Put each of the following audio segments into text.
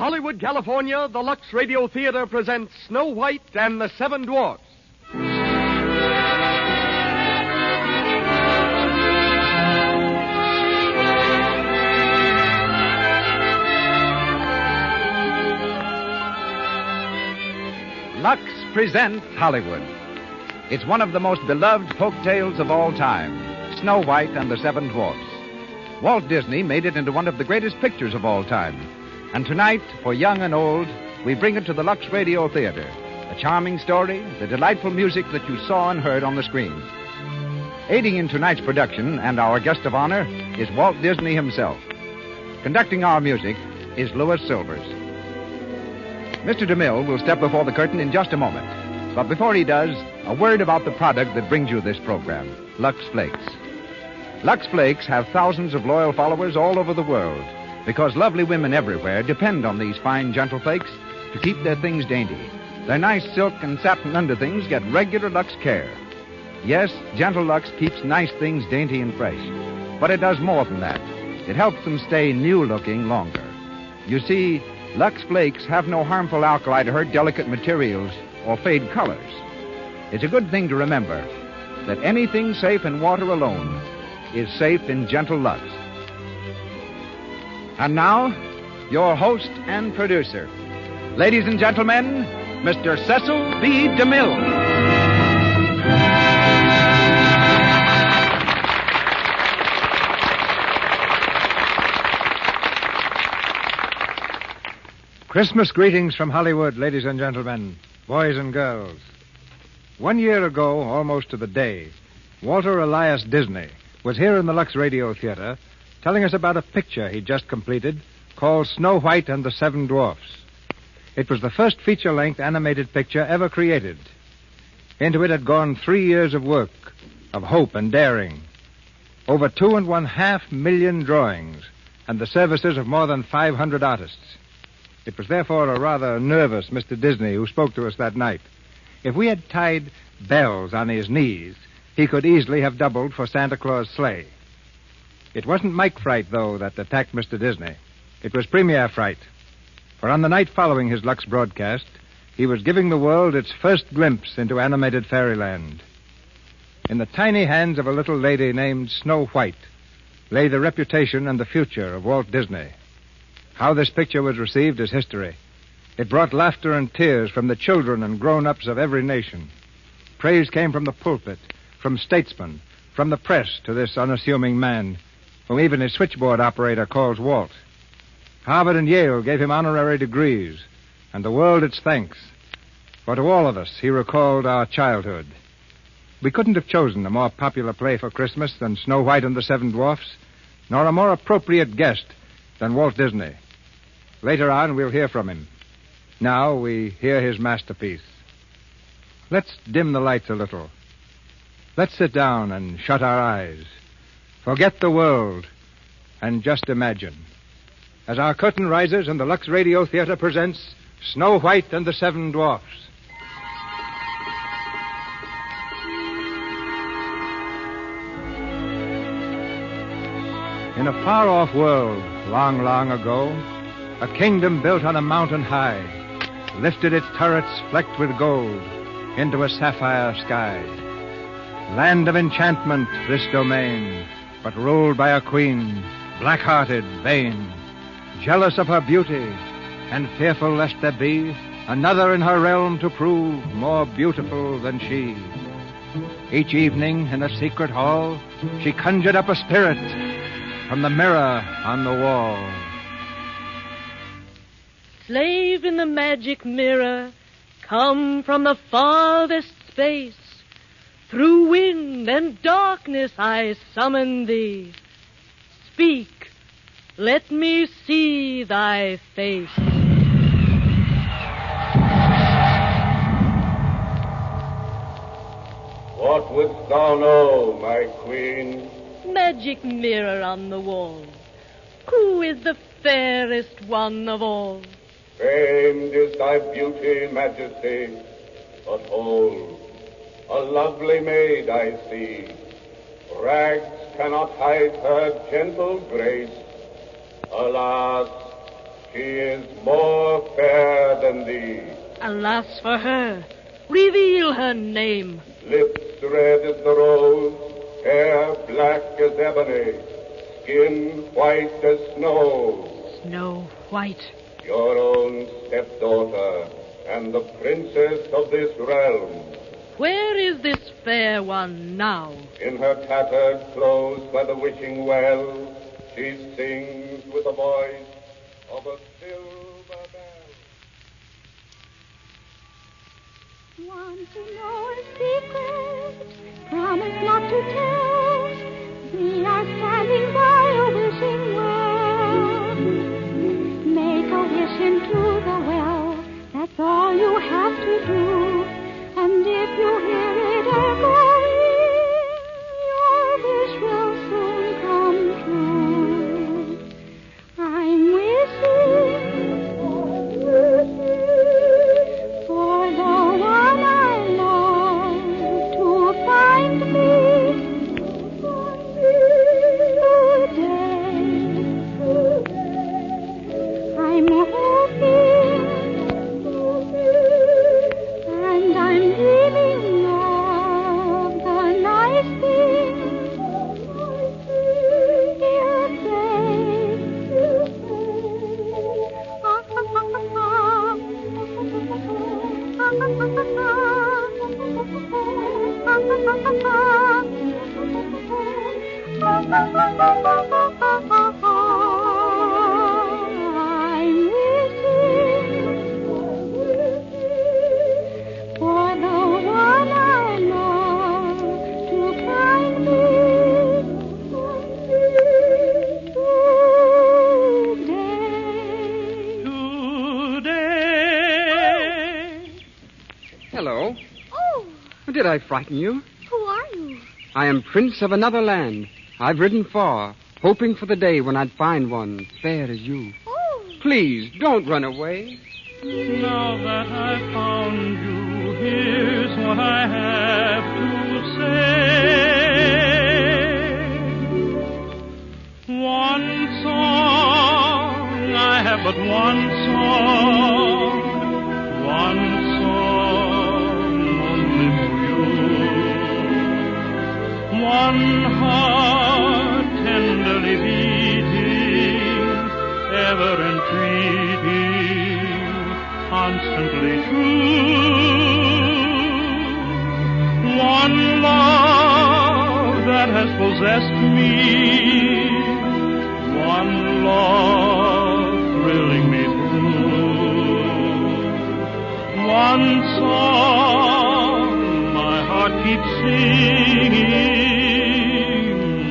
Hollywood, California, the Lux Radio Theater presents Snow White and the Seven Dwarfs. Lux presents Hollywood. It's one of the most beloved folk tales of all time, Snow White and the Seven Dwarfs. Walt Disney made it into one of the greatest pictures of all time. And tonight, for young and old, we bring it to the Lux Radio Theater. A charming story, the delightful music that you saw and heard on the screen. Aiding in tonight's production, and our guest of honor, is Walt Disney himself. Conducting our music is Louis Silvers. Mr. DeMille will step before the curtain in just a moment. But before he does, a word about the product that brings you this program, Lux Flakes. Lux Flakes have thousands of loyal followers all over the world because lovely women everywhere depend on these fine, gentle flakes to keep their things dainty. Their nice silk and satin underthings get regular Lux care. Yes, gentle Lux keeps nice things dainty and fresh. But it does more than that. It helps them stay new-looking longer. You see, Lux Flakes have no harmful alkali to hurt delicate materials or fade colors. It's a good thing to remember that anything safe in water alone is safe in gentle Lux. And now, your host and producer. Ladies and gentlemen, Mr. Cecil B. DeMille. Christmas greetings from Hollywood, ladies and gentlemen, boys and girls. 1 year ago, almost to the day, Walter Elias Disney was here in the Lux Radio Theater telling us about a picture he'd just completed called Snow White and the Seven Dwarfs. It was the first feature-length animated picture ever created. Into it had gone 3 years of work, of hope and daring, over 2.5 million drawings, and the services of more than 500 artists. It was therefore a rather nervous Mr. Disney who spoke to us that night. If we had tied bells on his knees, he could easily have doubled for Santa Claus' sleigh. It wasn't mic fright, though, that attacked Mr. Disney. It was premiere fright. For on the night following his Lux broadcast, he was giving the world its first glimpse into animated fairyland. In the tiny hands of a little lady named Snow White lay the reputation and the future of Walt Disney. How this picture was received is history. It brought laughter and tears from the children and grown-ups of every nation. Praise came from the pulpit, from statesmen, from the press to this unassuming man, whom even his switchboard operator calls Walt. Harvard and Yale gave him honorary degrees, and the world its thanks. For to all of us, he recalled our childhood. We couldn't have chosen a more popular play for Christmas than Snow White and the Seven Dwarfs, nor a more appropriate guest than Walt Disney. Later on, we'll hear from him. Now we hear his masterpiece. Let's dim the lights a little. Let's sit down and shut our eyes. Forget the world and just imagine. As our curtain rises and the Lux Radio Theater presents Snow White and the Seven Dwarfs. In a far-off world, long, long ago, a kingdom built on a mountain high lifted its turrets flecked with gold into a sapphire sky. Land of enchantment, this domain, but ruled by a queen, black-hearted, vain, jealous of her beauty, and fearful lest there be another in her realm to prove more beautiful than she. Each evening in a secret hall, she conjured up a spirit from the mirror on the wall. Slave in the magic mirror, come from the farthest space. Through wind and darkness I summon thee. Speak, let me see thy face. What wouldst thou know, my queen? Magic mirror on the wall, who is the fairest one of all? Famed is thy beauty, majesty, but hold, a lovely maid I see. Rags cannot hide her gentle grace. Alas, She is more fair than thee. Alas for her. Reveal her name. Lips red as the rose, hair black as ebony, skin white as snow. Snow White. Your own stepdaughter and the princess of this realm. Where is this fair one now? In her tattered clothes by the wishing well, she sings with the voice of a silver bell. Want to know a secret? Promise not to tell. We are standing by a wishing well. Make a wish into the well. That's all you have to do. And if you hear it echoing, your wish will soon come true. I'm wishing for the one I love to find me today. I'm hoping and I'm dreaming of the nice things he'll say. I'm wishing for the one I love to find me today. Hello. Oh, Did I frighten you? who are you? I am Prince of another land. I've ridden far, hoping for the day when I'd find one fair as you. Oh, Please, don't run away. Now that I've found you, here's what I have to say. One song, I have but one song. One song only for you. One heart tenderly beating, ever entreating, constantly true. One love that has possessed me, one love thrilling me through. One song my heart keeps singing,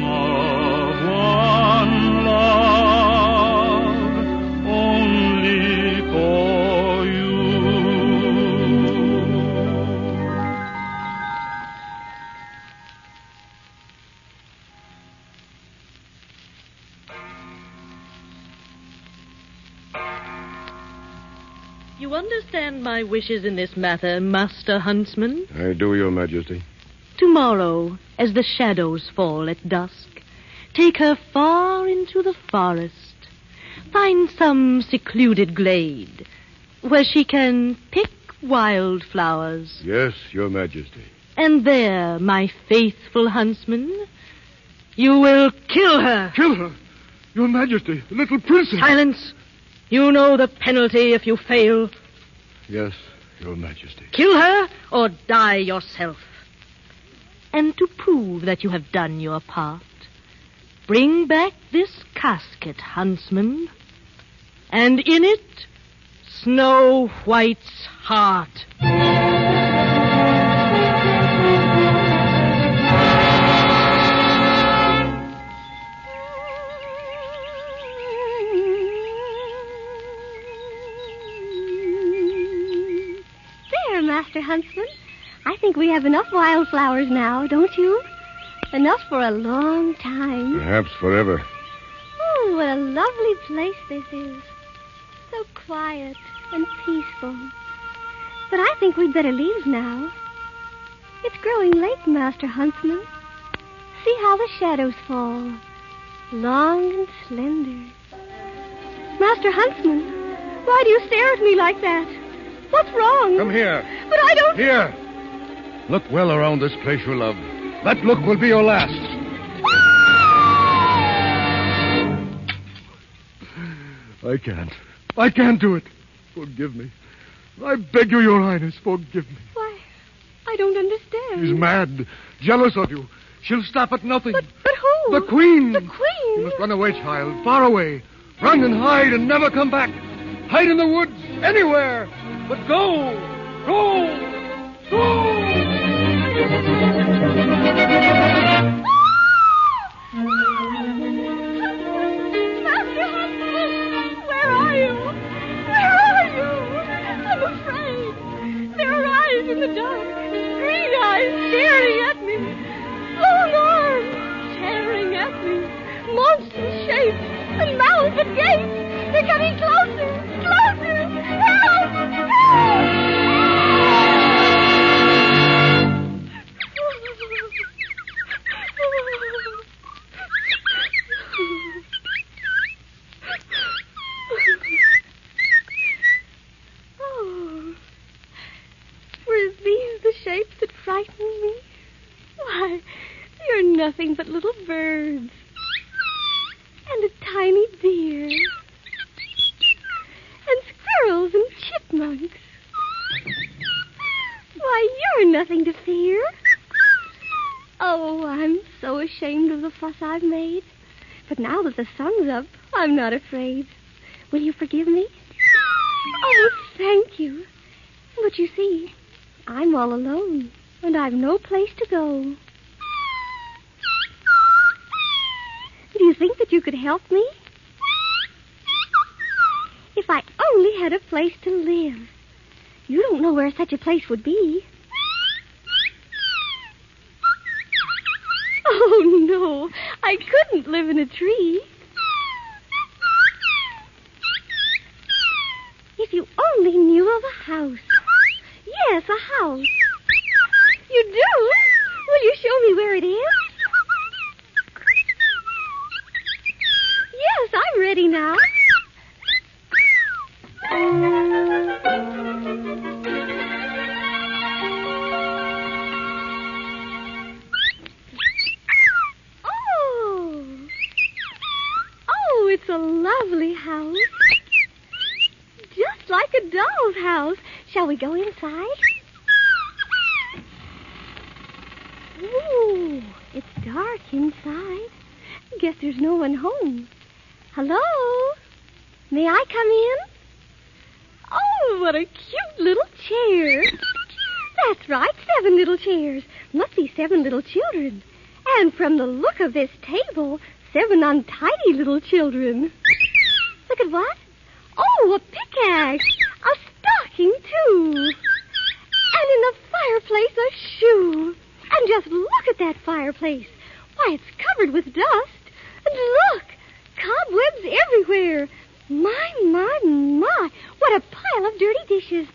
of one love only for you. You understand my wishes in this matter, Master Huntsman? I do, Your Majesty. Tomorrow, as the shadows fall at dusk, take her far into the forest. Find some secluded glade where she can pick wildflowers. Yes, Your Majesty. And there, my faithful huntsman, you will kill her. Kill her? Your Majesty, the little princess. Silence! You know the penalty if you fail. Yes, Your Majesty. Kill her or die yourself. And to prove that you have done your part, bring back this casket, huntsman, and in it, Snow White's heart. There, Master Huntsman. I think we have enough wildflowers now, don't you? Enough for a long time. Perhaps forever. Oh, what a lovely place this is. So quiet and peaceful. But I think we'd better leave now. It's growing late, Master Huntsman. See how the shadows fall. Long and slender. Master Huntsman, why do you stare at me like that? What's wrong? Come here. But I don't... Here. Look well around this place you love. That look will be your last. I can't do it. Forgive me. I beg you, Your Highness, forgive me. Why, I don't understand. She's mad. Jealous of you. She'll stop at nothing. But who? The Queen. The Queen? You must run away, child. Far away. Run and hide and never come back. Hide in the woods. Anywhere. But go. Go. Go. Master Huntsman, where are you? Where are you? I'm afraid. There are eyes in the dark. Green eyes staring at me. Long arms tearing at me. Monstrous shapes and mouths and gapes. They're coming closer. Closer. Help! Help! Oh, were these the shapes that frightened me? Why, you're nothing but little birds. And a tiny deer. And squirrels and chipmunks. Why, you're nothing to fear. Oh, I'm so ashamed of the fuss I've made. But now that the sun's up, I'm not afraid. Will you forgive me? Oh, thank you. But you see, I'm all alone, and I've no place to go. Do you think that you could help me? If I only had a place to live. You don't know where such a place would be. Oh, no, I couldn't live in a tree. If you only knew of a house. Yes, a house. You do? Will you show me where it is? Yes, I'm ready now. Oh, it's a lovely house. Just like a doll's house. Shall we go inside? Ooh, it's dark inside. Guess there's no one home. Hello? May I come in? Oh, what a cute little chair. That's right, 7 little chairs. Must be 7 little children. And from the look of this table, 7 untidy little children. Look at what? Oh, a pickaxe. A stocking, too. And in the fireplace, a shoe. And just look at that fireplace. Why, it's covered with dust. And look, cobwebs everywhere. My, what a pile of dirty dishes.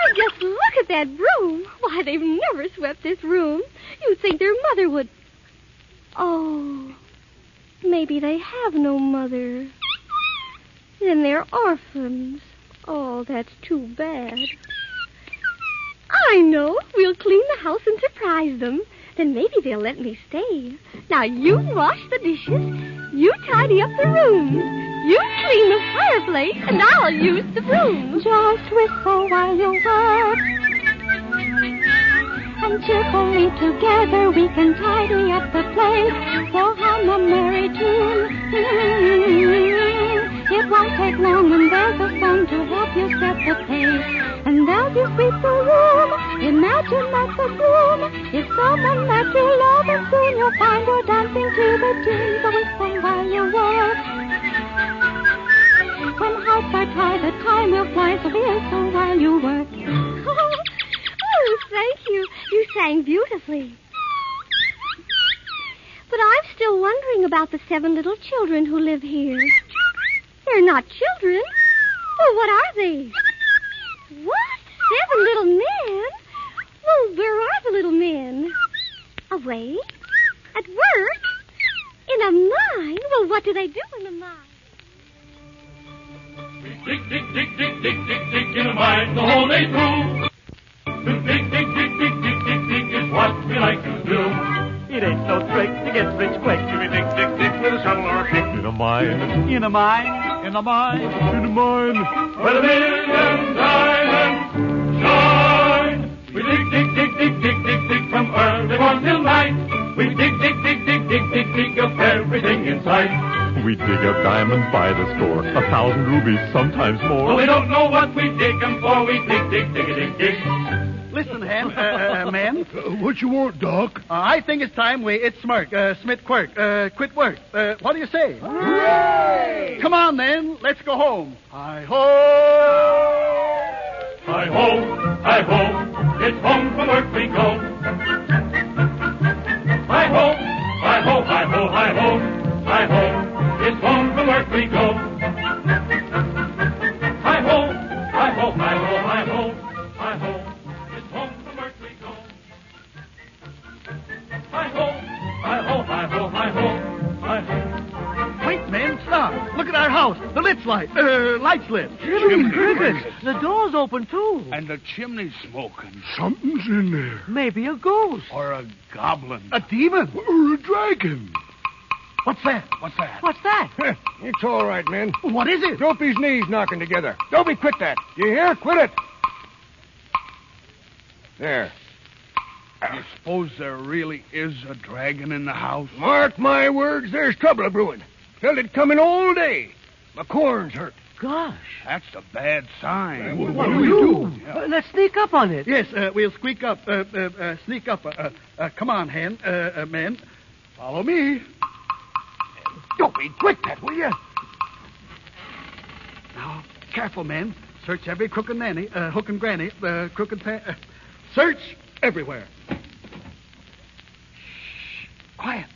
And just look at that broom. Why, they've never swept this room. You'd think their mother would... Oh, maybe they have no mother. Then they're orphans. Oh, that's too bad. I know. We'll clean the house and surprise them. Then maybe they'll let me stay. Now, you wash the dishes, you tidy up the rooms, you clean the fireplace, and I'll use the broom. Just whistle while you work, and cheerfully together we can tidy up the place. So hum a merry tune. It won't take long when there's a song to help you set the pace. And as you sweep the room, imagine that the groom is someone that you love, and soon you'll find her dancing to the tune. So whistle while you work. When hearts are tied, the time will fly, so whistle while you work. Oh, thank you. You sang beautifully. But I'm still wondering about the 7 little children who live here. They're not children. Well, what are they? What? 7 little men? Well, where are the little men? Away? At work? In a mine? Well, what do they do in the mine? Dig, dig, dig, dig, dig, dig, dig in a mine the whole day through. To dig, dig, dig, dig, dig, dig, dig is what we like to do. It ain't no trick to get rich quick. If you dig, dig, dig with a shovel or a pick. In a mine. In a mine. In a mine. In a mine. Where the million diamonds shine. We dig, dig, dig, dig, dig, dig, dig from early morn till night. We dig, dig, dig, dig, dig, dig, dig up everything in sight. We dig up diamonds by the score, 1,000 rubies, sometimes more. But we don't know what we dig them for. We dig, dig, dig, dig, dig. Listen, man. What you want, Doc? I think it's time we Smith Quirk, quit work. What do you say? Hooray! Come on, then. Let's go home. Hi-ho! Hi-ho, hi-ho, it's home from work we go. Hi-ho, hi-ho, hi-ho, hi-ho, hi-ho, it's home from work we go. Hi-ho, hi-ho, hi-ho, hi-ho, hi-ho, it's home from work we go. Hi-ho, hi-ho, hi-ho, hi-ho, hi-ho. Wait, man, stop. Look at our house. The lights lit. Crickets. The door's open, too. And the chimney's smoking. Something's in there. Maybe a ghost. Or a goblin. A demon. Or a dragon. What's that? What's that? What's that? It's all right, men. What is it? Dopey's knees knocking together. Dopey, quit that. You hear? Quit it. There. You suppose there really is a dragon in the house? Mark my words, there's trouble a-brewing. Felt it coming all day. My corn's hurt. Gosh. That's a bad sign. What do we do? Let's sneak up on it. Yes, we'll sneak up. Come on, men. Follow me. Dopey, quit that, will you? Now, careful, men. Search every crook and nanny, hook and granny, crook and search everywhere. Shh. Quiet.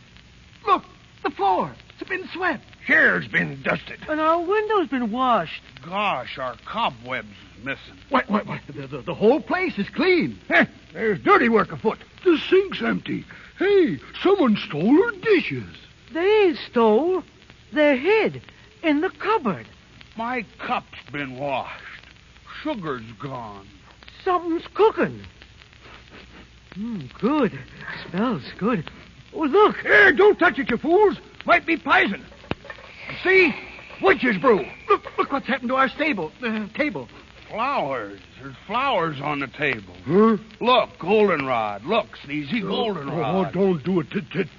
Look, the floor. It's been swept. Chair's been dusted. And our window's been washed. Gosh, our cobwebs is missing. What? The whole place is clean. There's dirty work afoot. The sink's empty. Hey, someone stole our dishes. They ain't stole. They're hid in the cupboard. My cup's been washed. Sugar's gone. Something's cooking. Good. Smells good. Oh, look. Here, don't touch it, you fools. Might be poison. See? Witch's brew. Look what's happened to our table. Flowers. There's flowers on the table. Huh? Look, goldenrod. Look, Sneezy, goldenrod. Oh, don't do it.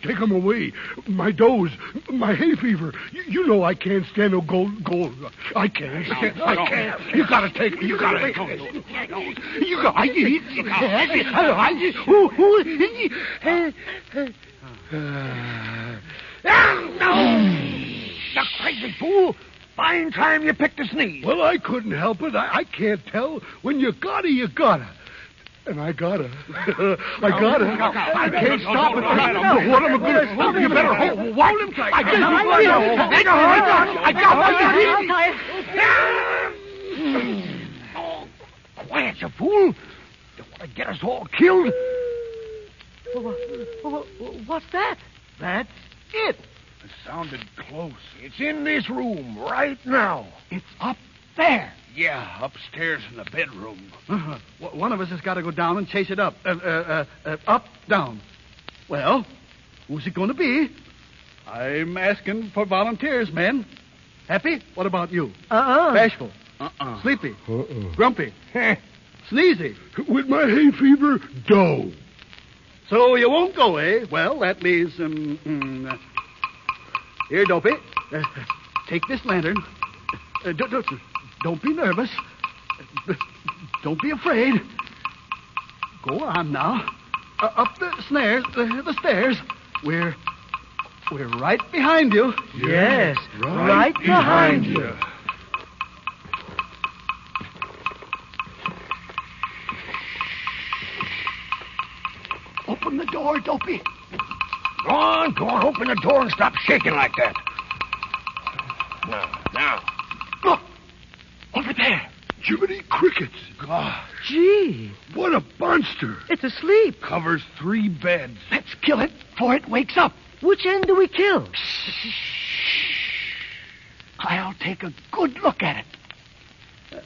Take them away. My doze, my hay fever. You know I can't stand no gold. I can't. I can't. You gotta take me. You gotta. You got. You crazy fool. Fine time you picked a sneeze. Well, I couldn't help it. I can't tell. When you gotta, you gotta. And I gotta. I gotta. I can't stop it. What am I going to... You better hold him tight. I got quiet, you fool. You want to get us all killed? What's that? That's it. It sounded close. It's in this room right now. It's up there. Yeah, upstairs in the bedroom. One of us has got to go down and chase it up. Up, down. Well, who's it going to be? I'm asking for volunteers, men. Happy? What about you? Bashful? Sleepy? Grumpy? Sneezy? With my hay fever, dough. So you won't go, eh? Well, that leaves... Here, Dopey. Take this lantern. Don't be nervous. Don't be afraid. Go on now. Up the stairs. We're right behind you. Yes, right behind you. Open the door, Dopey. Go on, open the door and stop shaking like that. Now. Look, over there. Jiminy crickets. Gosh. Gee. What a monster. It's asleep. Covers 3 beds. Let's kill it before it wakes up. Which end do we kill? I'll take a good look at it.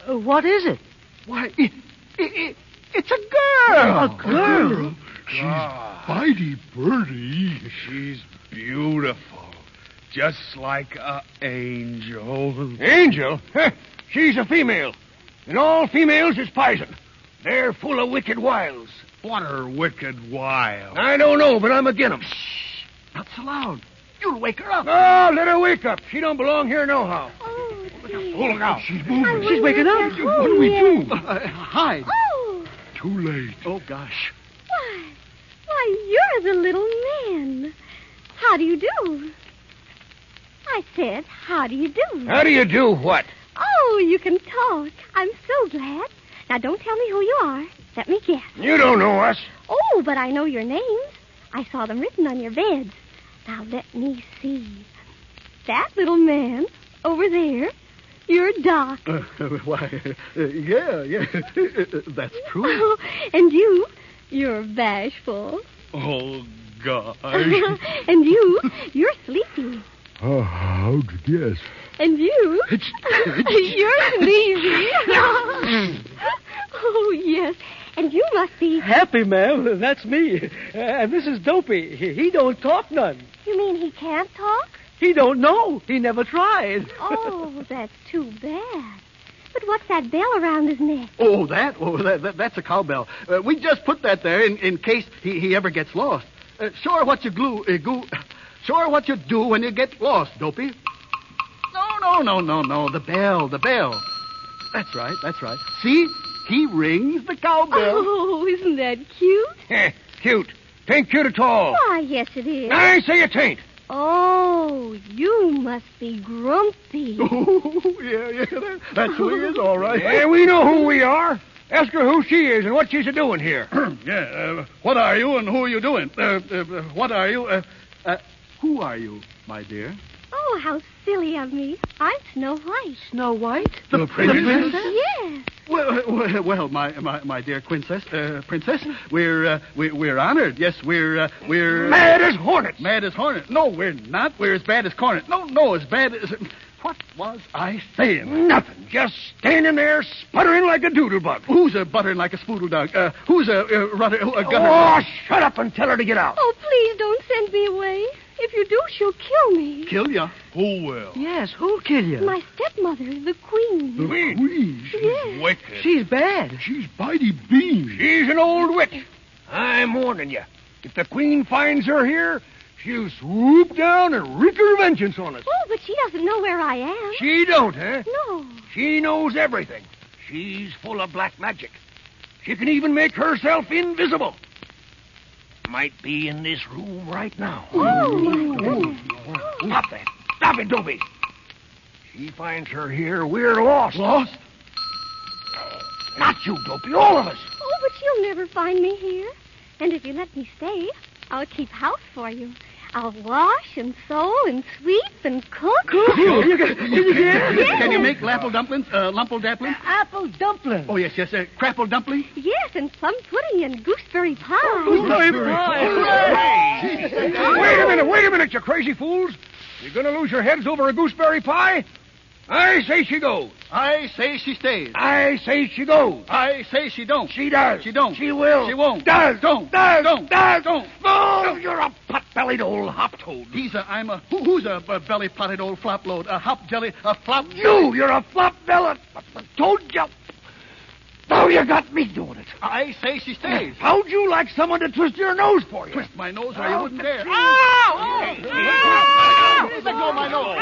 What is it? Why, it's a girl. A girl? She's Bitey Birdie. She's beautiful. Just like an angel. Angel? She's a female. And all females is poison. They're full of wicked wiles. What are wicked wiles? I don't know, but I'm agin 'em. Shh. Not so loud. You'll wake her up. Oh, let her wake up. She don't belong here nohow. Oh, Look out. She's moving. She's waking up. What do we do? Hide. Oh, Too late. Oh, gosh. why, you're the little man. How do you do? I said, how do you do? How do you do what? Oh, you can talk. I'm so glad. Now, don't tell me who you are. Let me guess. You don't know us. Oh, but I know your names. I saw them written on your beds. Now, let me see. That little man over there, you're Doc. Yeah. That's true. Oh, and you're Bashful. Oh, gosh. And you're Sleepy. Oh, how'd you guess? And you're Sleazy. Oh, yes. And you must be... Happy, ma'am. That's me. And this is Dopey. He don't talk none. You mean he can't talk? He don't know. He never tried. Oh, that's too bad. But what's that bell around his neck? Oh, that's a cowbell. We just put that there in case he ever gets lost. Sure what you Sure what you do when you get lost, Dopey. No. The bell. That's right. See? He rings the cowbell. Oh, isn't that cute? Cute. Tain't cute at all. Why, yes, it is. I say it ain't. Oh, you must be grumpy. Oh, yeah, that's who he is, all right. Yeah, we know who we are. Ask her who she is and what she's a-doing here. What are you and who are you doing? What are you? Who are you, my dear? Oh, how silly of me. I'm Snow White. Snow White? The princess? Yes. Well, my dear princess, we're honored. Yes, we're mad as hornets. Mad as hornets. No, we're not. We're as bad as cornet. No, as bad as. What was I saying? Nothing. Just standing there sputtering like a doodlebug. Who's a buttering like a spoodle dog? Who's a gunner? Oh, shut up and tell her to get out. Oh, please don't send me away. If you do, she'll kill me. Kill ya? Who will? Yes, who'll kill you? My stepmother, the Queen. The Queen? Yes. Wicked. She's bad. She's Bitey Bean. She's an old witch. I'm warning you. If the Queen finds her here, she'll swoop down and wreak her vengeance on us. Oh, but she doesn't know where I am. She don't, huh? No. She knows everything. She's full of black magic. She can even make herself invisible. Might be in this room right now. Oh, my goodness. Stop that. Stop it, Dopey. She finds her here, we're lost. Lost? Not you, Dopey, all of us. Oh, but she'll never find me here. And if you let me stay, I'll keep house for you. I'll wash and sew and sweep and cook. Can you make lapple dumplings? Lumple dumplings? Apple dumpling. Oh, yes. Crapple dumpling? Yes, and plum pudding and gooseberry pie. Gooseberry pie. Wait a minute, you crazy fools. You're going to lose your heads over a gooseberry pie? I say she goes. I say she stays. I say she goes. I say she don't. She does. She don't. She will. She won't. Does. Don't. Does. Don't. Does. Don't. No, you're a pot-bellied old hop-toad. Who's a belly-potted old flop-load? A hop-jelly, a flop... You're a flop-bellied... Told you. Now you got me doing it. I say she stays. How'd you like someone to twist your nose for you? Twist my nose or you wouldn't dare. Ow! Let go of my nose.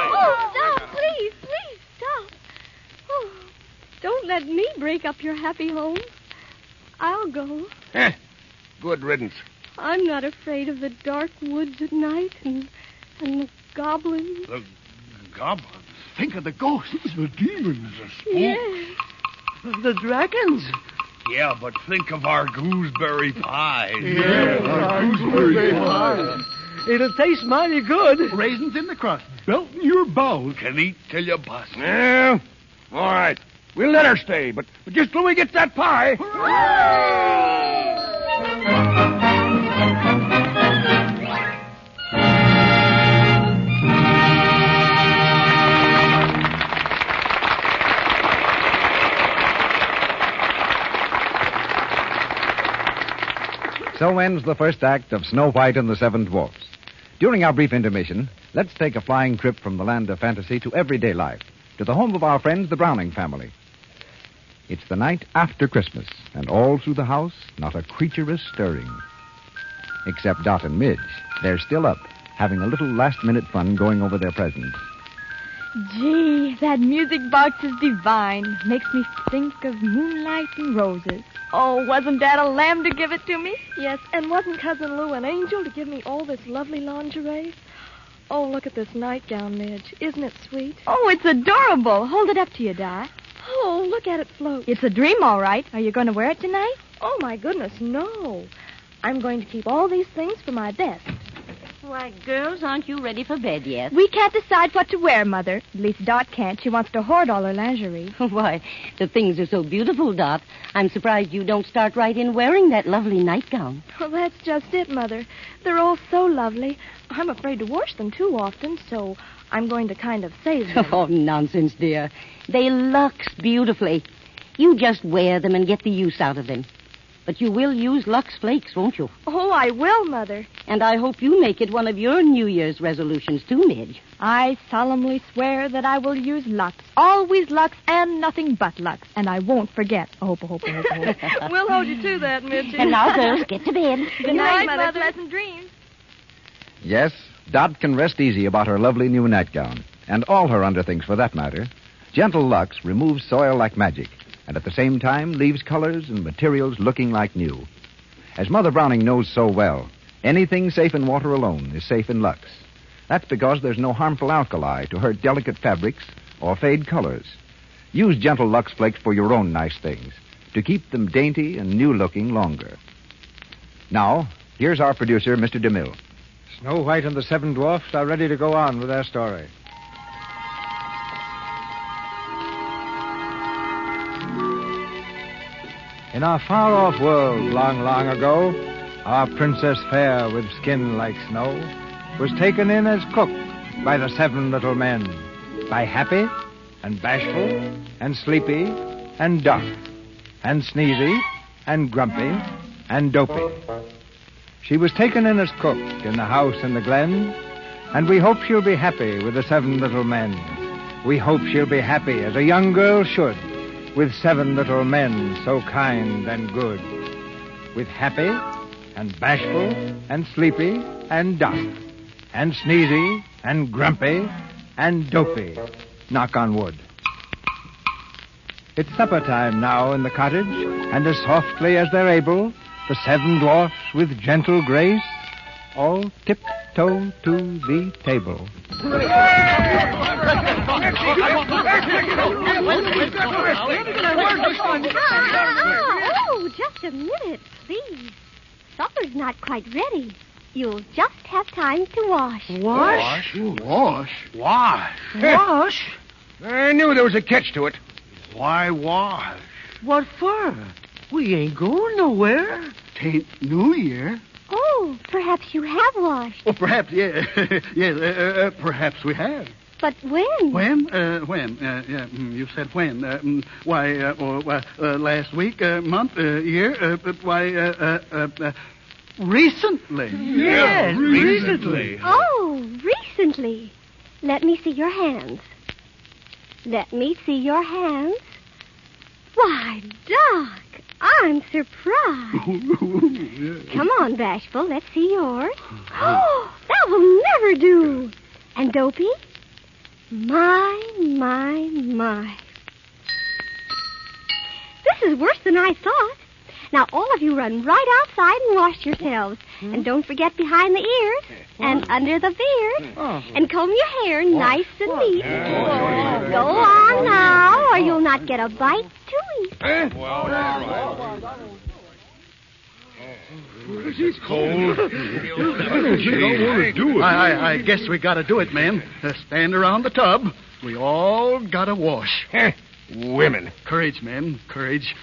Oh, stop, please, stop. Oh, don't let me break up your happy home. I'll go. Good riddance. I'm not afraid of the dark woods at night and the goblins. The goblins? Think of the ghosts. The demons. The spooks. Yes. The dragons. Yeah, but think of our gooseberry pie. Our gooseberry pie. It'll taste mighty good. Raisins in the crust. Belt in your bowels. Can eat till you bust. Yeah. All right. We'll let her stay, but just till we get that pie. So ends the first act of Snow White and the Seven Dwarfs. During our brief intermission, let's take a flying trip from the land of fantasy to everyday life, to the home of our friends, the Browning family. It's the night after Christmas, and all through the house, not a creature is stirring. Except Dot and Midge. They're still up, having a little last-minute fun going over their presents. Gee, that music box is divine. Makes me think of moonlight and roses. Oh, wasn't Dad a lamb to give it to me? Yes, and wasn't Cousin Lou an angel to give me all this lovely lingerie? Oh, look at this nightgown, Midge. Isn't it sweet? Oh, it's adorable. Hold it up to you, Di. Oh, look at it float. It's a dream, all right. Are you going to wear it tonight? Oh, my goodness, no. I'm going to keep all these things for my best. Why, girls, aren't you ready for bed yet? We can't decide what to wear, Mother. At least Dot can't. She wants to hoard all her lingerie. Why, the things are so beautiful, Dot. I'm surprised you don't start right in wearing that lovely nightgown. Well, that's just it, Mother. They're all so lovely. I'm afraid to wash them too often, so I'm going to kind of save them. Oh, nonsense, dear. They lux beautifully. You just wear them and get the use out of them. But you will use Lux Flakes, won't you? Oh, I will, Mother. And I hope you make it one of your New Year's resolutions, too, Midge. I solemnly swear that I will use Lux. Always Lux and nothing but Lux. And I won't forget. Hope. We'll hold you to that, Midge. And now, girls, get to bed. Good night, Mother. Pleasant dreams. Yes, Dot can rest easy about her lovely new nightgown, and all her underthings for that matter. Gentle Lux removes soil like magic, and at the same time leaves colors and materials looking like new. As Mother Browning knows so well, anything safe in water alone is safe in Lux. That's because there's no harmful alkali to hurt delicate fabrics or fade colors. Use Gentle Lux Flakes for your own nice things, to keep them dainty and new-looking longer. Now, here's our producer, Mr. DeMille. Snow White and the Seven Dwarfs are ready to go on with their story. In our far-off world, long, long ago, our Princess Fair with skin like snow was taken in as cook by the seven little men, by Happy and Bashful and Sleepy and Duck and Sneezy and Grumpy and Dopey. She was taken in as cook in the house in the glen, and we hope she'll be happy with the seven little men. We hope she'll be happy as a young girl should, with seven little men so kind and good. With Happy and Bashful and Sleepy and Duck and Sneezy and Grumpy and Dopey. Knock on wood. It's supper time now in the cottage, and as softly as they're able, the seven dwarfs with gentle grace all tiptoe to the table. Oh, just a minute, please. Supper's not quite ready. You'll just have time to wash. Wash? I knew there was a catch to it. Why wash? What for? We ain't going nowhere. 'Tain't New Year. Oh, perhaps you have washed. Oh, perhaps, yeah. Perhaps we have. But when? When? You said when. Last week, month, year, recently. Yes, recently. Oh, recently. Let me see your hands. Let me see your hands. Why, Doc, I'm surprised. Come on, Bashful, let's see yours. Oh, that will never do. And Dopey? My. This is worse than I thought. Now, all of you run right outside and wash yourselves. And don't forget behind the ears and under the beard. And comb your hair nice and neat. Go on now, or you'll not get a bite to eat. It's cold. I don't want to do it. I guess we got to do it, man. Stand around the tub. We all got to wash. Women. Courage, man. Courage.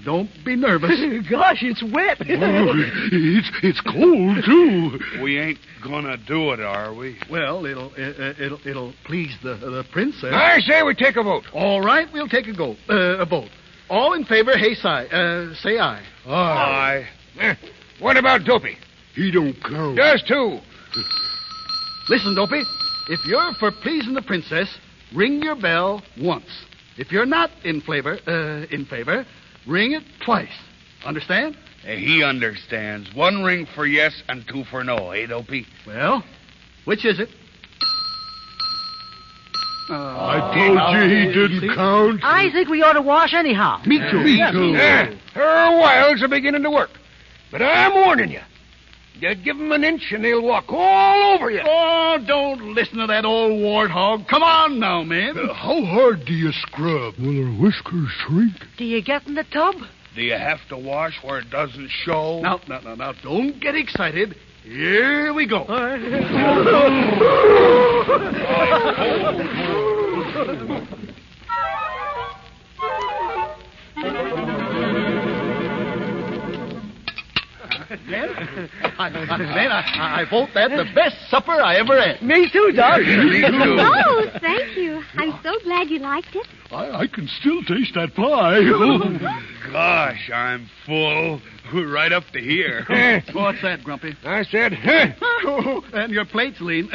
Don't be nervous. Gosh, it's wet. It's cold, too. We ain't gonna do it, are we? Well, it'll please the princess. I say we take a vote. All right, we'll take a vote. All in favor, say aye. Aye. What about Dopey? He don't count. Just two. Listen, Dopey. If you're for pleasing the princess, ring your bell once. If you're not in favor, ring it twice. Understand? He understands. One ring for yes and two for no, eh, Dopey? Well, which is it? I told you he didn't count. I think we ought to wash anyhow. Me too. Me too. Her wiles are beginning to work. But I'm warning you. You give them an inch and they'll walk all over you. Oh, don't listen to that old warthog. Come on now, man. How hard do you scrub? Will her whiskers shrink? Do you get in the tub? Do you have to wash where it doesn't show? Now, don't get excited. Here we go. I vote that the best supper I ever had. Me too, Doc. Me too. Oh, thank you. I'm so glad you liked it. I can still taste that pie. Gosh, I'm full. Right up to here. What's that, Grumpy? I said, And your plate's clean.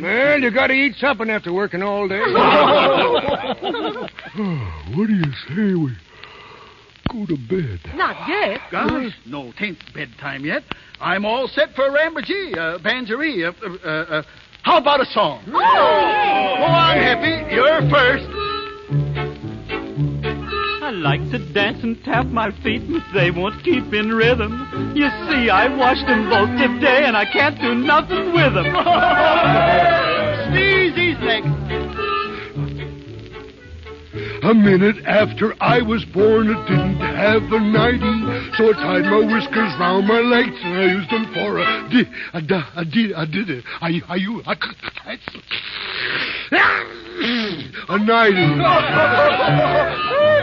Well, you got to eat something after working all day. What do you say we go to bed? Not yet. Gosh, no, 'tain't bedtime yet. I'm all set for a rambergee, banjaree. How about a song? Oh, yeah. Go on, Happy. You're first. I like to dance and tap my feet, but they won't keep in rhythm. You see, I washed them both today, and I can't do nothing with them. Sneezy's next. A minute after I was born, it didn't have a nightie, so I tied my whiskers round my legs and I used them for a nightie.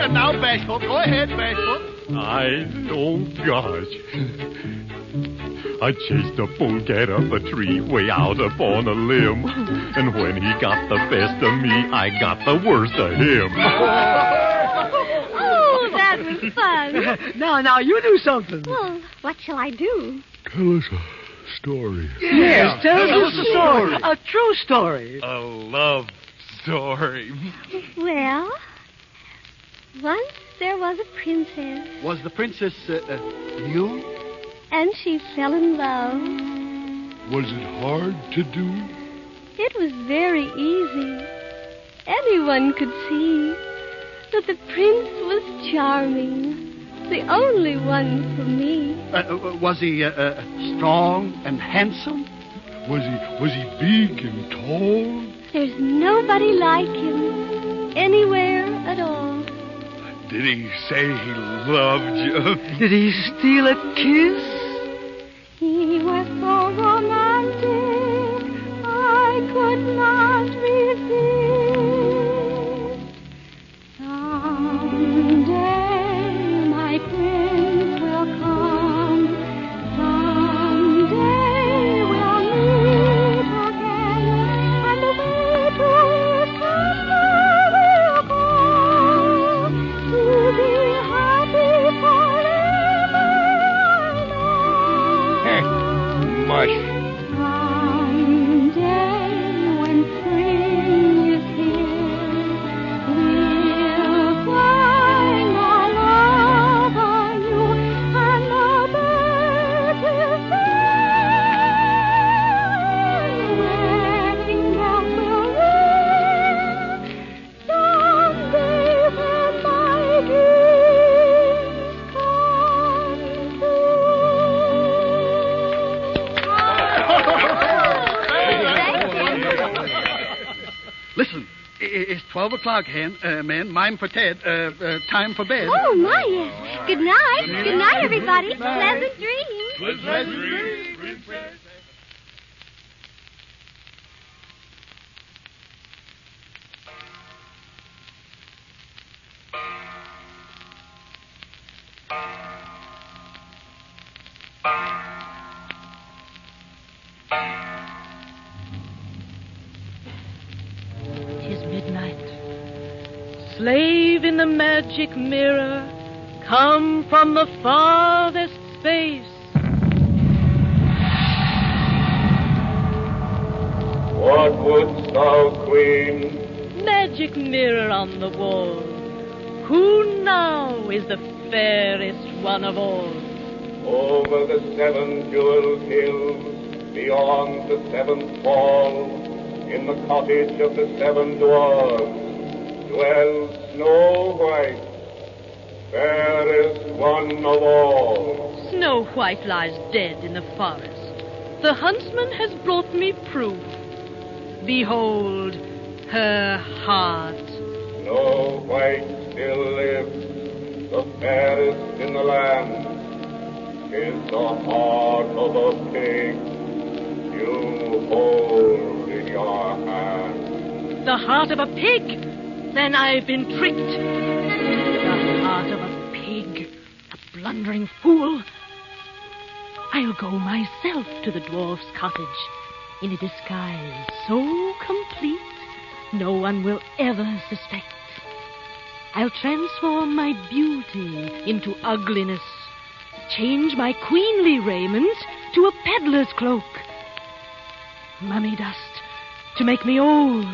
And now Bashful. Go ahead, Bashful. Oh, gosh. I chased a polecat up a tree way out upon a limb. And when he got the best of me, I got the worst of him. Oh, that was fun. Now, you do something. Well, what shall I do? Tell us a story. Yes, tell us a story. A true story. A love story. Well, once there was a princess, Was the princess you? and she fell in love. Was it hard to do? It was very easy. Anyone could see that the prince was charming, the only one for me. Was he strong and handsome? Was he big and tall? There's nobody like him anywhere at all. Did he say he loved you? Did he steal a kiss? He was so romantic, I could not resist. Someday my prince will come. Someday we'll meet again, and away to his castle we'll go to be happy forever. Mush. Someday when spring is here, we'll find our love anew, and the birds will sing, wedding bells will ring. Someday when my dreams come Listen, it's 12 o'clock, man. Mime for Ted. Time for bed. Oh, my, yes. Good night. Good night, everybody. Pleasant dreams. Pleasant dreams. Tis midnight. Slave in the magic mirror, come from the farthest space. What wouldst thou, Queen? Magic mirror on the wall, who now is the fairest one of all? Over the 7 jeweled hills, beyond the 7th fall, in the cottage of the 7 dwarfs, dwells Snow White, fairest one of all. Snow White lies dead in the forest. The huntsman has brought me proof. Behold her heart. Snow White still lives, the fairest in the land. 'Tis the heart of a pig you hold in your hand. The heart of a pig? Then I've been tricked. The heart of a pig, a blundering fool. I'll go myself to the dwarf's cottage in a disguise so complete no one will ever suspect. I'll transform my beauty into ugliness, change my queenly raiment to a peddler's cloak, mummy dust to make me old,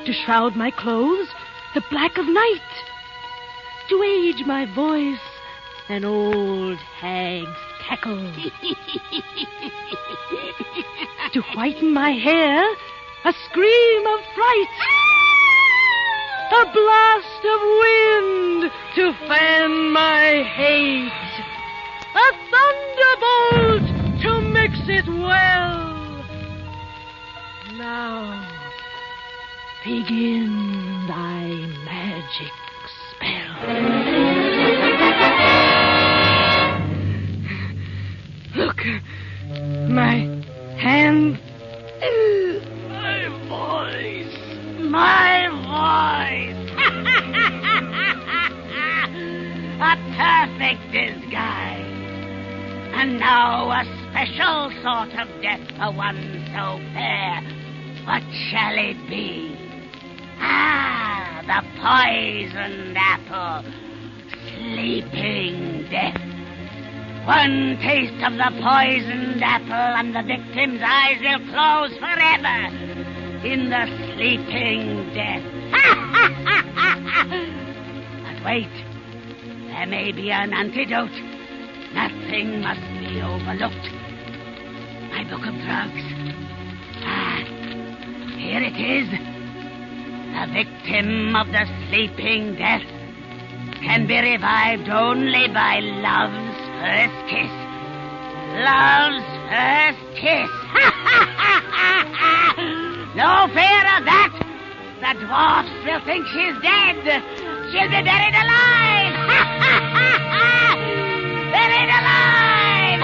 to shroud my clothes the black of night, to age my voice an old hag's cackle, to whiten my hair a scream of fright, a blast of wind to fan my hate, a thunderbolt to mix it well. Now, begin thy magic spell. Look, my hand. My voice. A perfect disguise. And now a special sort of death for one so fair. What shall it be? Ah, the poisoned apple. Sleeping death. One taste of the poisoned apple and the victim's eyes will close forever in the sleeping death. But wait, there may be an antidote. Nothing must be overlooked. My book of drugs. Ah, here it is. The victim of the sleeping death can be revived only by love's first kiss. Love's first kiss. No fear of that. The dwarfs will think she's dead. She'll be buried alive. Buried alive.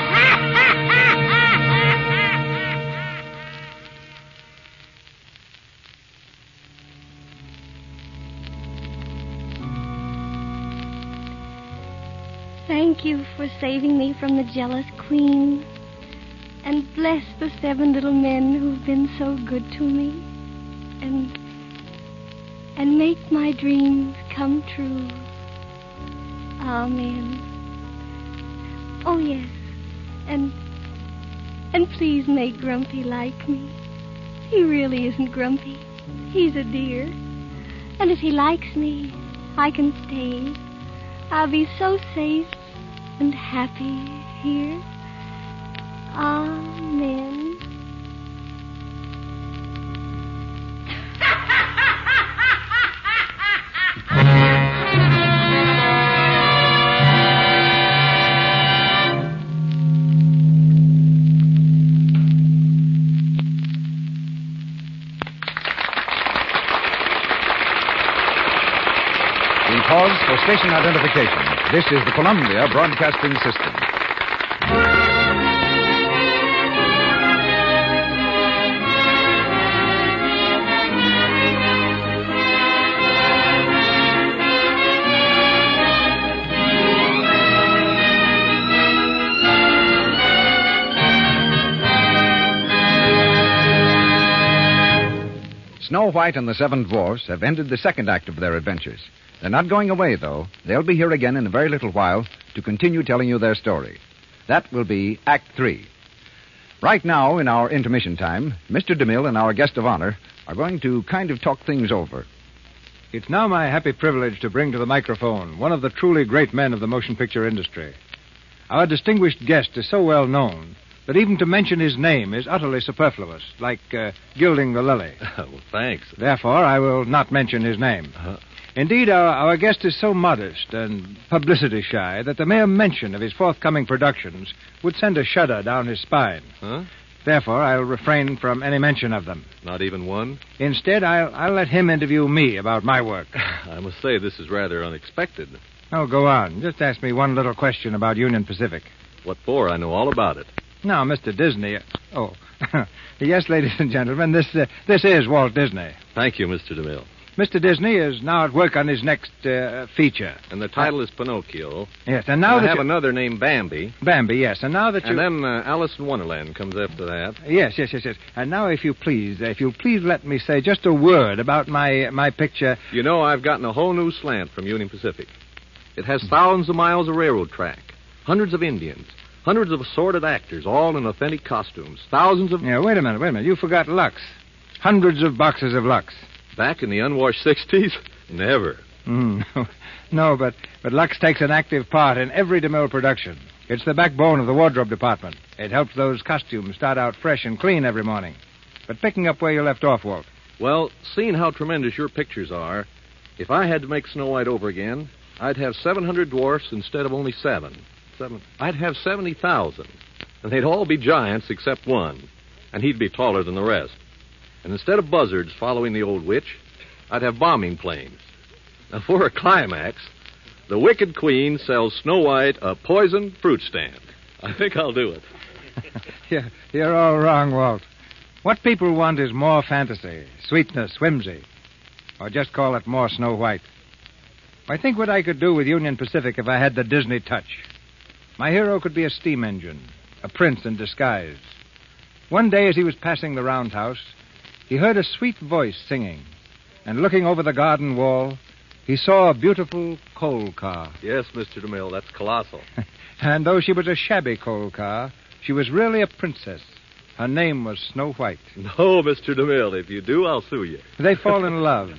Thank you for saving me from the jealous queen. And bless the 7 little men who've been so good to me. And make my dreams come true. Amen. Oh, yes. And please make Grumpy like me. He really isn't grumpy. He's a dear. And if he likes me, I can stay. I'll be so safe and happy here. Amen. We pause for station identification. This is the Columbia Broadcasting System. Snow White and the 7 Dwarfs have ended the second act of their adventures. They're not going away, though. They'll be here again in a very little while to continue telling you their story. That will be Act 3. Right now, in our intermission time, Mr. DeMille and our guest of honor are going to kind of talk things over. It's now my happy privilege to bring to the microphone one of the truly great men of the motion picture industry. Our distinguished guest is so well known that even to mention his name is utterly superfluous, like gilding the lily. Well, thanks. Therefore, I will not mention his name. Indeed, our guest is so modest and publicity shy that the mere mention of his forthcoming productions would send a shudder down his spine. Huh? Therefore, I'll refrain from any mention of them. Not even one? Instead, I'll let him interview me about my work. I must say, this is rather unexpected. Oh, go on. Just ask me one little question about Union Pacific. What for? I know all about it. Now, Mr. Disney... Oh, yes, ladies and gentlemen, this is Walt Disney. Thank you, Mr. DeMille. Mr. Disney is now at work on his next feature. And the title is Pinocchio. Yes, and now I have another named Bambi. Bambi, yes, and now that you... And then Alice in Wonderland comes after that. Yes. And now, if you'll please let me say just a word about my picture... You know, I've gotten a whole new slant from Union Pacific. It has thousands of miles of railroad track, hundreds of Indians, hundreds of assorted actors, all in authentic costumes, thousands of... Yeah, wait a minute. You forgot Lux. Hundreds of boxes of Lux. Back in the unwashed 60s? Never. No, but Lux takes an active part in every DeMille production. It's the backbone of the wardrobe department. It helps those costumes start out fresh and clean every morning. But picking up where you left off, Walt. Well, seeing how tremendous your pictures are, if I had to make Snow White over again, I'd have 700 dwarfs instead of only 7. I'd have 70,000. And they'd all be giants except one. And he'd be taller than the rest. And instead of buzzards following the old witch, I'd have bombing planes. Now, for a climax, the wicked queen sells Snow White a poisoned fruit stand. I think I'll do it. Yeah, you're all wrong, Walt. What people want is more fantasy, sweetness, whimsy. Or just call it more Snow White. I think what I could do with Union Pacific if I had the Disney touch. My hero could be a steam engine, a prince in disguise. One day as he was passing the roundhouse, he heard a sweet voice singing, and looking over the garden wall, he saw a beautiful coal car. Yes, Mr. DeMille, that's colossal. And though she was a shabby coal car, she was really a princess. Her name was Snow White. No, Mr. DeMille, if you do, I'll sue you. They fall in love.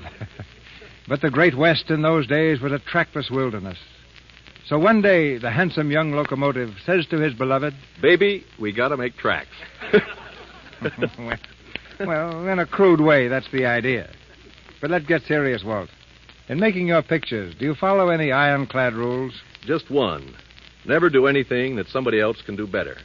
But the Great West in those days was a trackless wilderness. So one day, the handsome young locomotive says to his beloved, "Baby, we gotta make tracks." Well, in a crude way, that's the idea. But let's get serious, Walt. In making your pictures, do you follow any ironclad rules? Just one. Never do anything that somebody else can do better.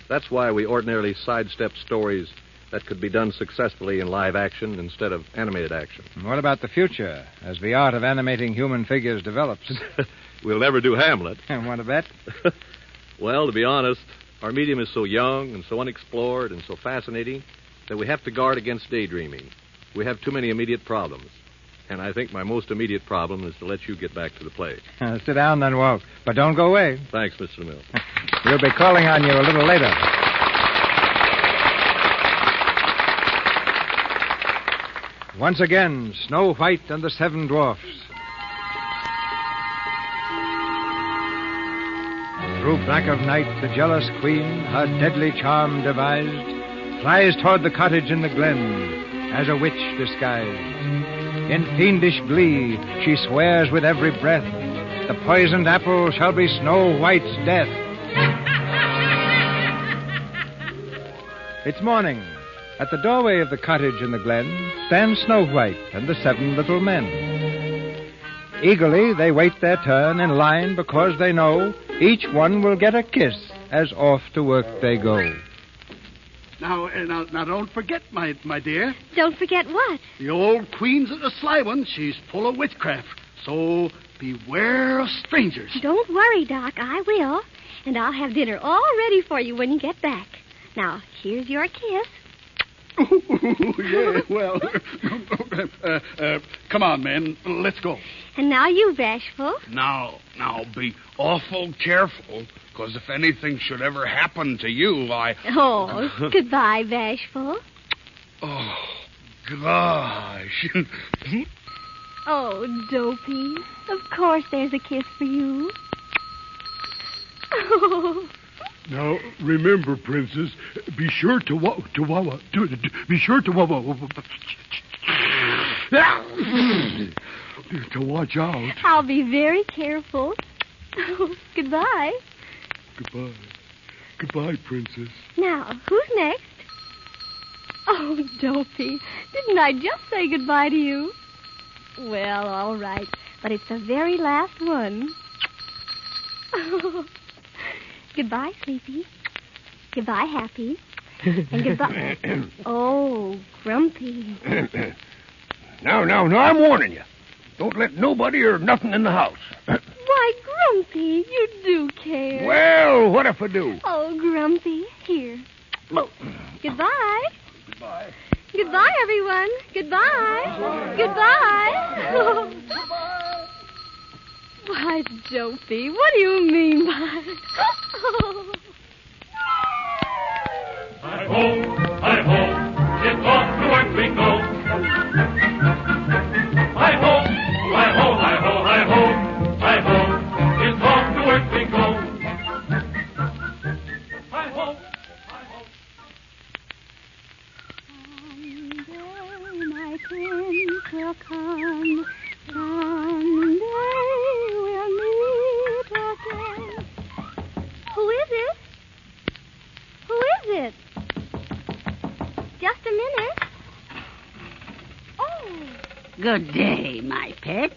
That's why we ordinarily sidestep stories that could be done successfully in live action instead of animated action. And what about the future, as the art of animating human figures develops? We'll never do Hamlet. Want to bet? Well, to be honest, our medium is so young and so unexplored and so fascinating that we have to guard against daydreaming. We have too many immediate problems. And I think my most immediate problem is to let you get back to the play. Sit down then, Walt. But don't go away. Thanks, Mr. DeMille. We'll be calling on you a little later. Once again, Snow White and the Seven Dwarfs. Through black of night, the jealous queen, her deadly charm devised, flies toward the cottage in the glen as a witch disguised. In fiendish glee, she swears with every breath, the poisoned apple shall be Snow White's death. It's morning. At the doorway of the cottage in the glen stand Snow White and the 7 little men. Eagerly, they wait their turn in line because they know each one will get a kiss as off to work they go. Now, don't forget, my dear. Don't forget what? The old queen's a sly one. She's full of witchcraft. So beware of strangers. Don't worry, Doc. I will. And I'll have dinner all ready for you when you get back. Now, here's your kiss. Yeah, well, come on, men. Let's go. And now you, Bashful. Now, be awful careful, because if anything should ever happen to you, Oh, goodbye, Bashful. Oh, gosh. Oh, Dopey. Of course there's a kiss for you. Oh. Now, remember, Princess, be sure to be sure to watch out. I'll be very careful. Goodbye. Goodbye. Goodbye, Princess. Now, who's next? Oh, Dopey, didn't I just say goodbye to you? Well, all right, but it's the very last one. Goodbye, Sleepy. Goodbye, Happy. And goodbye... Oh, Grumpy. Now, I'm warning you. Don't let nobody or nothing in the house. Why, Grumpy, you do care. Well, what if I do? Oh, Grumpy, here. Goodbye. Goodbye. Goodbye, everyone. Goodbye. Goodbye. Why, Dopey, what do you mean by... Hi-ho, hi-ho, it's off to work we go. Hi-ho, hi-ho, hi-ho, hi-ho, hi-ho, it's off to work we go. Hi-ho, hi-ho. Someday my prince will come. Someday we'll meet again. Who is it? Who is it? Just a minute. Oh. Good day, my pet.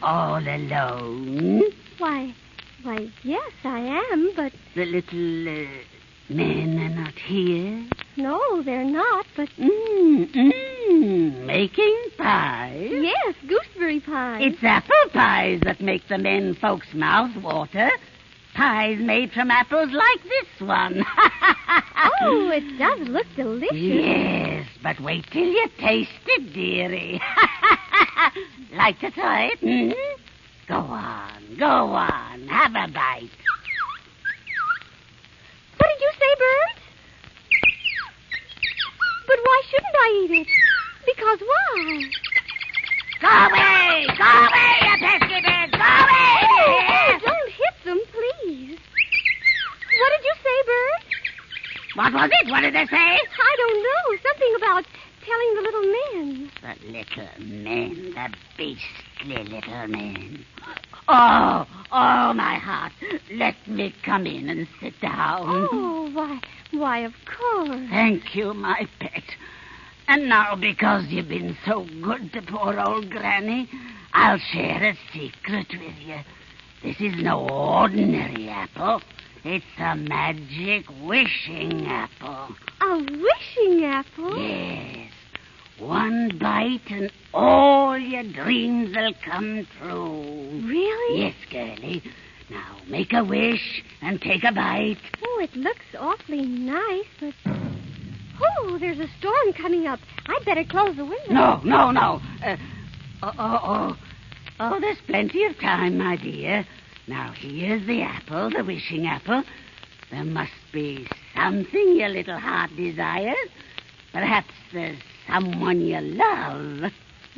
All alone? Why, yes, I am, but... The little men are not here? No, they're not, but... Making pies? Yes, gooseberry pies. It's apple pies that make the men folks' mouths water. Pies made from apples like this one. Oh, it does look delicious. Yes, but wait till you taste it, dearie. Like to try it? Go on. Have a bite. What did you say, Bert? But why shouldn't I eat it? Because why? Go away, you pesky bird! Go away! Oh, don't hit them, please. What did you say, Bert? What was it? What did they say? I don't know. Something about telling the little men. The little men, the beastly little men. Oh, my heart. Let me come in and sit down. Oh, why, of course. Thank you, my pet. And now, because you've been so good to poor old Granny, I'll share a secret with you. This is no ordinary apple. It's a magic wishing apple. A wishing apple? Yes. One bite and all your dreams will come true. Really? Yes, girlie. Now, make a wish and take a bite. Oh, it looks awfully nice, but... Oh, there's a storm coming up. I'd better close the window. No. There's plenty of time, my dear. Now, here's the apple, the wishing apple. There must be something your little heart desires. Perhaps there's someone you love.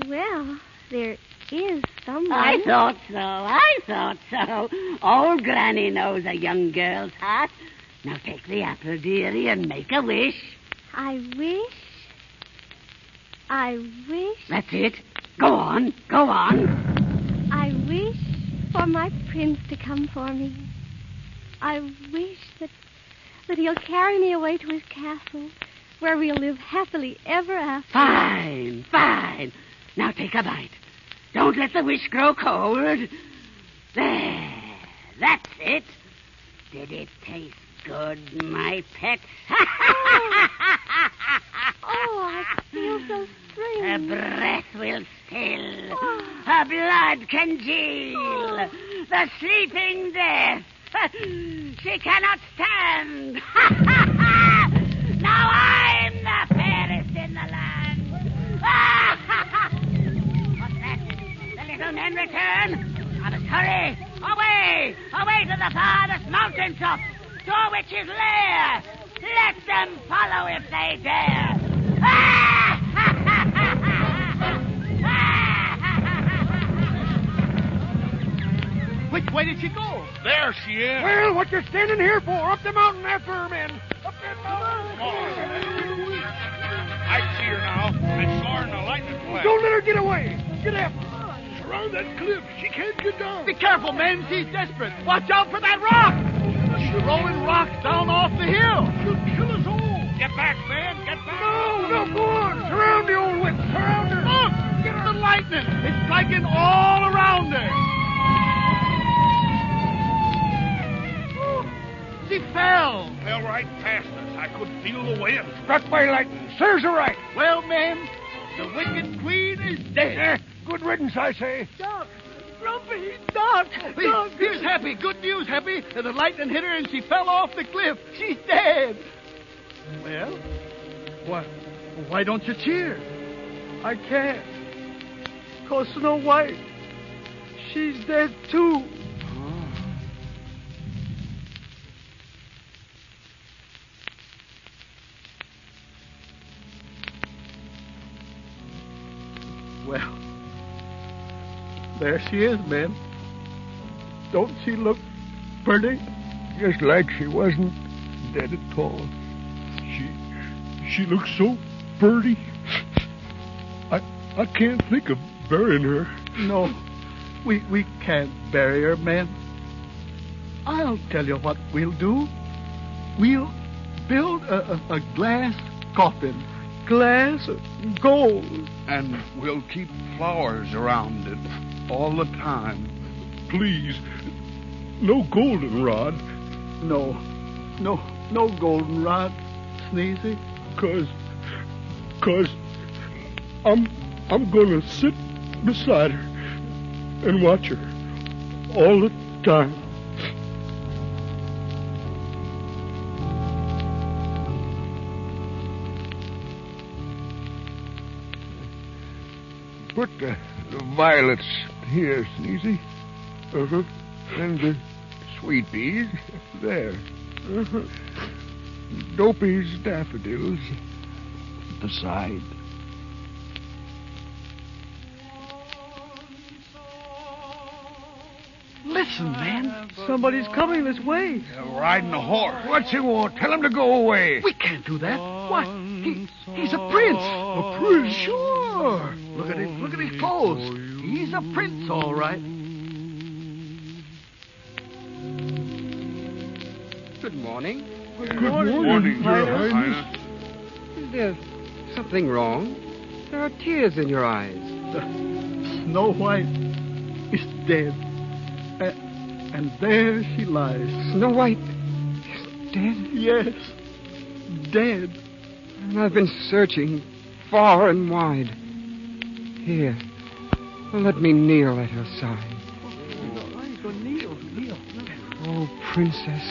Well, there is someone. I thought so. Old Granny knows a young girl's heart. Now, take the apple, dearie, and make a wish. I wish. That's it. Go on. I wish for my prince to come for me. I wish that he'll carry me away to his castle, where we'll live happily ever after. Fine. Now take a bite. Don't let the wish grow cold. There. That's it. Did it taste good, my pet? Oh, I feel so strange. Her breath will still. Her blood congeal. The sleeping death. She cannot stand. Now I'm the fairest in the land. What's that? The little men return. I must hurry. Away to the farthest mountaintop, to a witch's lair. Let them follow if they dare. where did she go? There she is. Well, what you standing here for? Up the mountain after her, men. Up that mountain. I see her now. I saw her in a lightning flash. Don't let her get away. Get after her. Around that cliff. She can't get down. Be careful, men. She's desperate. Watch out for that rock. She's rolling rocks down off the hill. She'll kill us all. Get back, man. Get back. No, go on. Surround the old witch. Surround her. Look. Get the lightning. It's striking all around her. She fell. Fell right past us. I could feel the wind. Struck by lightning. Serves her right. Well, men, the wicked queen is dead. Good riddance, I say. Doc, Grumpy, Doc. Here's Happy. Good news, Happy. The lightning hit her and she fell off the cliff. She's dead. Well, why don't you cheer? I can't. 'Cause Snow White, she's dead too. Well, there she is, men. Don't she look pretty? Just like she wasn't dead at all. She looks so pretty. I can't think of burying her. No, we can't bury her, men. I'll tell you what we'll do. We'll build a glass coffin. Glass gold. And we'll keep flowers around it all the time. Please, no goldenrod. No goldenrod, Sneezy. Cause I'm gonna sit beside her and watch her all the time. Put the violets here, Sneezy. Uh-huh. And the sweet peas there. Uh-huh. Dopey's daffodils at the side. Listen, man. Somebody's coming this way. Riding a horse. What's he want? Tell him to go away. We can't do that. What? He's a prince. A prince? Sure. Look at his clothes. He's a prince, all right. Good morning. Good morning, Your Highness. Is there something wrong? There are tears in your eyes. Snow White is dead. And there she lies. Snow White is dead? Yes, dead. And I've been searching far and wide. Here, let me kneel at her side. Kneel. Oh, princess,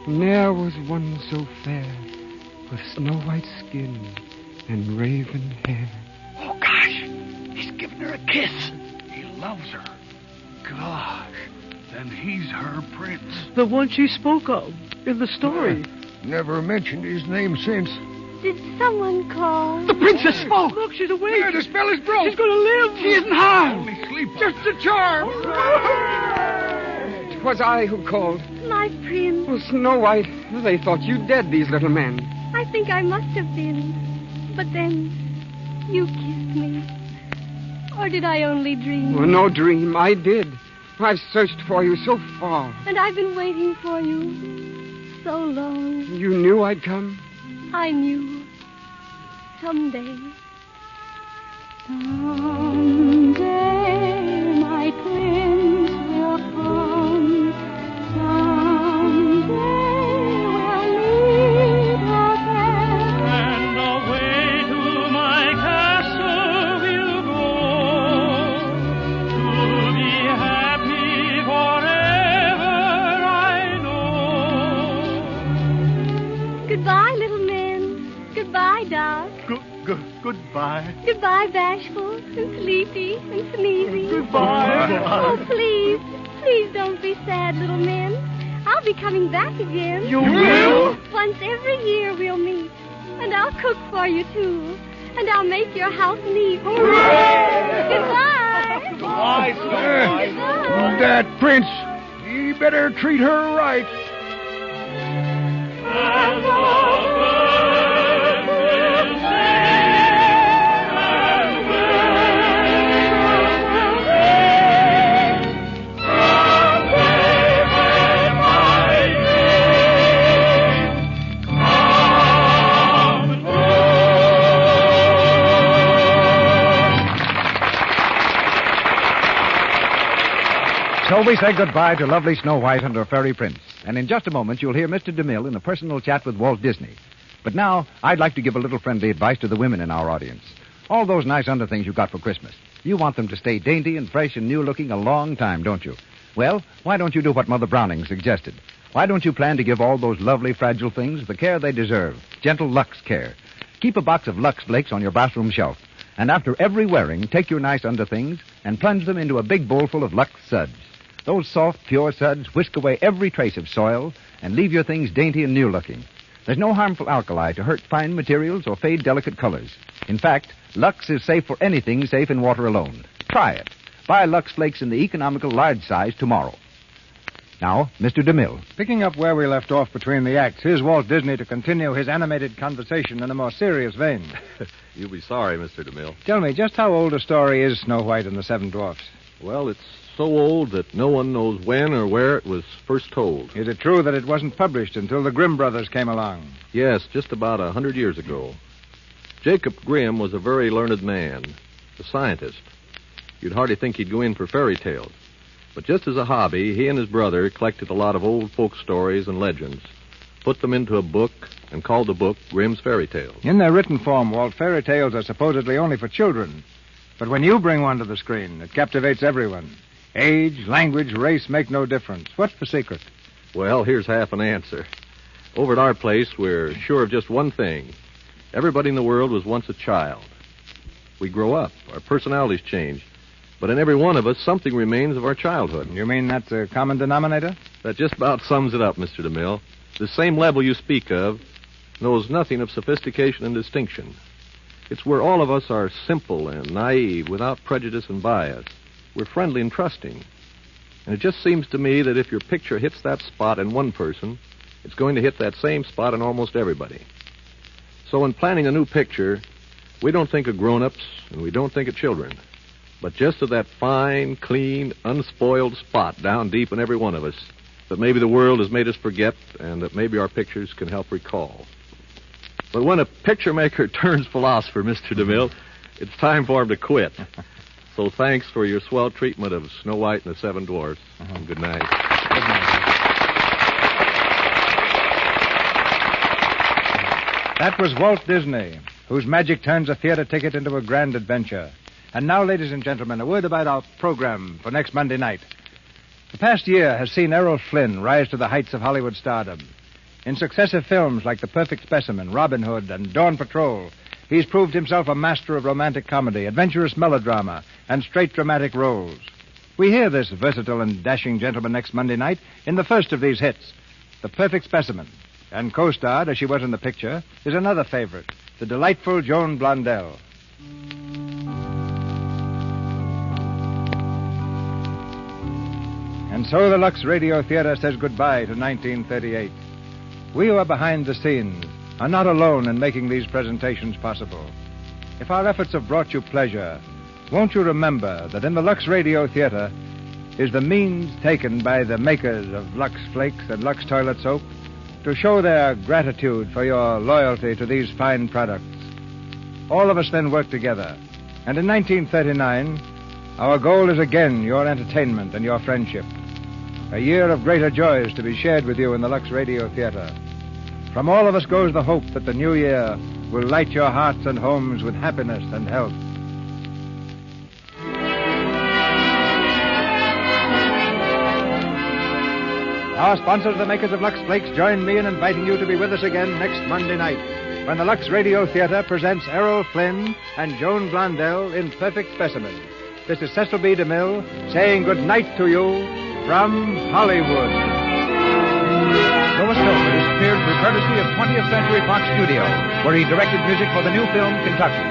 ne'er was one so fair, with snow white skin and raven hair. Oh, gosh, he's giving her a kiss. He loves her. Gosh, then he's her prince. The one she spoke of in the story. Never mentioned his name since. Did someone call? The princess spoke. Look, she's awake. Yeah, the spell is broke. She's going to live. She isn't harmed. Only sleep. Just a charm. It was I who called. My prince. Oh, Snow White, they thought you dead, these little men. I think I must have been. But then, you kissed me. Or did I only dream? Oh, no dream, I did. I've searched for you so far. And I've been waiting for you so long. You knew I'd come? I knew. Someday. Someday my prince will come. Someday we'll meet again. And away to my castle we'll go, to be happy forever, I know. Goodbye, little men. Goodbye, Doc. Goodbye. Goodbye, Bashful and Sleepy and Sneezy. Goodbye. Oh, please don't be sad, little men. I'll be coming back again. You will? Once every year we'll meet. And I'll cook for you, too. And I'll make your house neat. Goodbye. That prince, You better treat her right. So we say goodbye to lovely Snow White and her fairy prince. And in just a moment, you'll hear Mr. DeMille in a personal chat with Walt Disney. But now, I'd like to give a little friendly advice to the women in our audience. All those nice underthings you got for Christmas, you want them to stay dainty and fresh and new-looking a long time, don't you? Well, why don't you do what Mother Browning suggested? Why don't you plan to give all those lovely, fragile things the care they deserve? Gentle Lux care. Keep a box of Lux Flakes on your bathroom shelf. And after every wearing, take your nice underthings and plunge them into a big bowl full of Lux suds. Those soft, pure suds whisk away every trace of soil and leave your things dainty and new-looking. There's no harmful alkali to hurt fine materials or fade delicate colors. In fact, Lux is safe for anything safe in water alone. Try it. Buy Lux Flakes in the economical large size tomorrow. Now, Mr. DeMille. Picking up where we left off between the acts, here's Walt Disney to continue his animated conversation in a more serious vein. You'll be sorry, Mr. DeMille. Tell me, just how old a story is Snow White and the Seven Dwarfs? Well, it's so old that no one knows when or where it was first told. Is it true that it wasn't published until the Grimm brothers came along? Yes, just about 100 years ago. Jacob Grimm was a very learned man, a scientist. You'd hardly think he'd go in for fairy tales. But just as a hobby, he and his brother collected a lot of old folk stories and legends, put them into a book, and called the book Grimm's Fairy Tales. In their written form, Walt, fairy tales are supposedly only for children. But when you bring one to the screen, it captivates everyone. Age, language, race make no difference. What's the secret? Well, here's half an answer. Over at our place, we're sure of just one thing. Everybody in the world was once a child. We grow up. Our personalities change. But in every one of us, something remains of our childhood. You mean that's a common denominator? That just about sums it up, Mr. DeMille. The same level you speak of knows nothing of sophistication and distinction. It's where all of us are simple and naive, without prejudice and bias. We're friendly and trusting. And it just seems to me that if your picture hits that spot in one person, it's going to hit that same spot in almost everybody. So in planning a new picture, we don't think of grown-ups and we don't think of children, but just of that fine, clean, unspoiled spot down deep in every one of us that maybe the world has made us forget and that maybe our pictures can help recall. But when a picture maker turns philosopher, Mr. DeMille, it's time for him to quit. So thanks for your swell treatment of Snow White and the Seven Dwarfs. And good night. Good night. That was Walt Disney, whose magic turns a theater ticket into a grand adventure. And now, ladies and gentlemen, a word about our program for next Monday night. The past year has seen Errol Flynn rise to the heights of Hollywood stardom. In successive films like The Perfect Specimen, Robin Hood, and Dawn Patrol, he's proved himself a master of romantic comedy, adventurous melodrama, and straight dramatic roles. We hear this versatile and dashing gentleman next Monday night in the first of these hits, The Perfect Specimen. And co-starred, as she was in the picture, is another favorite, the delightful Joan Blondell. And so the Lux Radio Theater says goodbye to 1938. We who are behind the scenes are not alone in making these presentations possible. If our efforts have brought you pleasure, won't you remember that in the Lux Radio Theater is the means taken by the makers of Lux Flakes and Lux Toilet Soap to show their gratitude for your loyalty to these fine products. All of us then work together, and in 1939, our goal is again your entertainment and your friendship. A year of greater joys to be shared with you in the Lux Radio Theater. From all of us goes the hope that the new year will light your hearts and homes with happiness and health. Our sponsors, the makers of Lux Flakes, join me in inviting you to be with us again next Monday night when the Lux Radio Theater presents Errol Flynn and Joan Blondell in Perfect Specimen. This is Cecil B. DeMille saying good night to you from Hollywood. Louis Silvers appeared through courtesy of 20th Century Fox Studio, where he directed music for the new film Kentucky.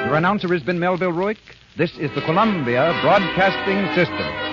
Your announcer has been Melville Rourke. This is the Columbia Broadcasting System.